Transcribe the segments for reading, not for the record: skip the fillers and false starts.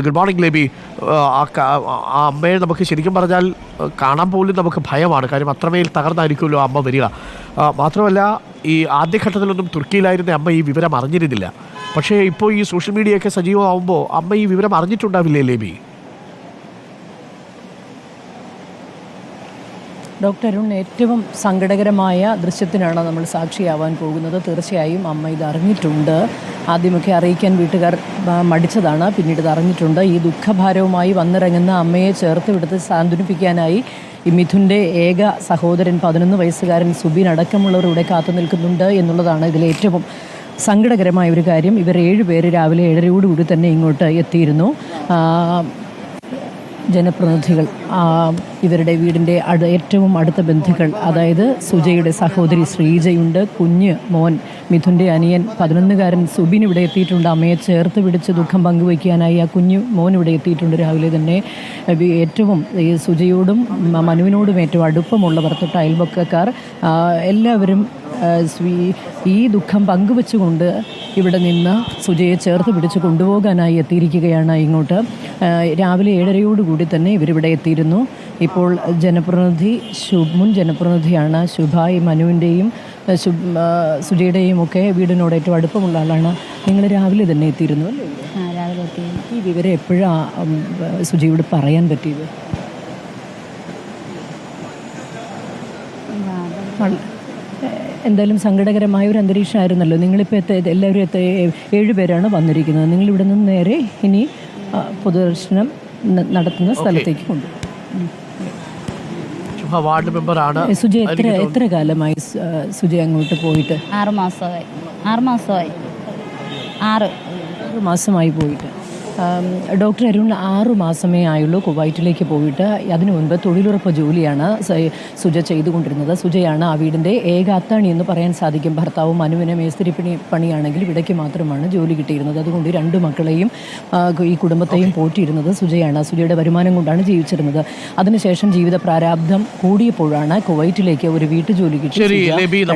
Good morning ലേബി. ആ അമ്മയെ നമുക്ക് ശരിക്കും പറഞ്ഞാൽ കാണാൻ പോലും നമുക്ക് ഭയമാണ്. കാര്യം അത്രമേൽ തകർന്നായിരിക്കുമല്ലോ അമ്മ വരിക. മാത്രമല്ല ഈ ആദ്യഘട്ടത്തിലൊന്നും തുർക്കിയിലായിരുന്ന അമ്മ ഈ വിവരം അറിഞ്ഞിരുന്നില്ല. പക്ഷേ ഇപ്പോൾ ഈ സോഷ്യൽ മീഡിയയൊക്കെ സജീവമാകുമ്പോൾ അമ്മ ഈ വിവരം അറിഞ്ഞിട്ടുണ്ടാവില്ലേ ലേബി? ഡോക്ടർ അരുൺ, ഏറ്റവും സങ്കടകരമായ ദൃശ്യത്തിനാണ് നമ്മൾ സാക്ഷിയാവാൻ പോകുന്നത്. തീർച്ചയായും അമ്മ ഇത് അറിഞ്ഞിട്ടുണ്ട്. ആദ്യമൊക്കെ അറിയിക്കാൻ വീട്ടുകാർ മടിച്ചതാണ്, പിന്നീട് ഇത് അറിഞ്ഞിട്ടുണ്ട്. ഈ ദുഃഖഭാരവുമായി വന്നിറങ്ങുന്ന അമ്മയെ ചേർത്ത് വിടുത്ത് സാന്ത്വനിപ്പിക്കാനായി ഈ മിഥുൻ്റെ ഏക സഹോദരൻ 11 വയസ്സുകാരൻ സുബിൻ അടക്കമുള്ളവർ ഇവിടെ കാത്തു നിൽക്കുന്നുണ്ട് എന്നുള്ളതാണ് ഇതിലേറ്റവും സങ്കടകരമായ ഒരു കാര്യം. ഇവർ 7 പേര് രാവിലെ 7:30 തന്നെ ഇങ്ങോട്ട് എത്തിയിരുന്നു. ജനപ്രതിനിധികൾ, ഇവരുടെ വീടിൻ്റെ ഏറ്റവും അടുത്ത ബന്ധുക്കൾ, അതായത് സുജയുടെ സഹോദരി ശ്രീജയുണ്ട്, കുഞ്ഞ് മോൻ മിഥുൻ്റെ അനിയൻ 11-കാരൻ സുബിൻ ഇവിടെ എത്തിയിട്ടുണ്ട്. അമ്മയെ ചേർത്ത് പിടിച്ച് ദുഃഖം പങ്കുവയ്ക്കാനായി ആ കുഞ്ഞു മോൻ ഇവിടെ എത്തിയിട്ടുണ്ട്. രാവിലെ തന്നെ ഏറ്റവും ഈ സുജയോടും മനുവിനോടും ഏറ്റവും അടുപ്പമുള്ളവർ, തൊട്ട് അയൽപക്കക്കാർ എല്ലാവരും ഈ ദുഃഖം പങ്കുവെച്ചുകൊണ്ട് ഇവിടെ നിന്ന് സുജയെ ചേർത്ത് പിടിച്ച് കൊണ്ടുപോകാനായി എത്തിയിരിക്കുകയാണ് ഇങ്ങോട്ട്. രാവിലെ 7:30 തന്നെ ഇവരിവിടെ എത്തിയിരുന്നു. ഇപ്പോൾ മുൻ ജനപ്രതിനിധിയാണ് ശുഭ. ഈ മനുവിൻ്റെയും സുജയുടെയും ഒക്കെ വീടിനോട് ഏറ്റവും അടുപ്പമുള്ള ആളാണ്. നിങ്ങൾ രാവിലെ തന്നെ എത്തിയിരുന്നു അല്ലേ? രാവിലെ എത്തി. ഈ വിവരം എപ്പോഴാണ് സുജയോട് പറയാൻ പറ്റിയത്? എന്തായാലും സങ്കടകരമായ ഒരു അന്തരീക്ഷമായിരുന്നല്ലോ. നിങ്ങളിപ്പോൾ എല്ലാവരും 7 പേരാണ് വന്നിരിക്കുന്നത്. നിങ്ങളിവിടെ നിന്ന് നേരെ ഇനി പൊതുദർശനം നടത്തുന്ന സ്ഥലത്തേക്ക് കൊണ്ടുപോകും. വാർഡ് മെമ്പറാണ് സുജ. എത്ര കാലമായി സുജ അങ്ങോട്ട് പോയിട്ട്? 6 മാസമായി. 6 മാസമായി പോയിട്ട്. ഡോക്ടർ അരുൺ, 6 മാസമേ ആയുള്ളൂ കുവൈറ്റിലേക്ക് പോയിട്ട്. അതിനു മുൻപ് തൊഴിലുറപ്പ് ജോലിയാണ് സുജ ചെയ്തുകൊണ്ടിരുന്നത്. സുജയാണ് ആ വീടിൻ്റെ ഏക അത്താണി എന്ന് പറയാൻ സാധിക്കും. ഭർത്താവും മനുവിനെ മേസ്തിരി പണിയാണെങ്കിൽ ഇവിടേക്ക് മാത്രമാണ് ജോലി കിട്ടിയിരുന്നത്. അതുകൊണ്ട് 2 മക്കളെയും ഈ കുടുംബത്തെയും പോറ്റിയിരുന്നത് സുജയാണ്. സുജയുടെ വരുമാനം കൊണ്ടാണ് ജീവിച്ചിരുന്നത്. അതിനുശേഷം ജീവിത പ്രാരാബ്ധം കൂടിയപ്പോഴാണ് കുവൈറ്റിലേക്ക് ഒരു വീട്ടുജോലി കിട്ടിയത്.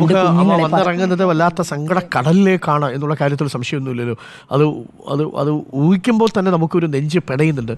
വന്നിറങ്ങുന്നത് വല്ലാത്ത സങ്കട കടലിലേക്കാണ് എന്നുള്ള കാര്യത്തിൽ സംശയമൊന്നുമില്ലല്ലോ. അത് ഊഹിക്കുമ്പോൾ തന്നെ നമുക്കൊരു നെഞ്ച് പിടയുന്നുണ്ട്.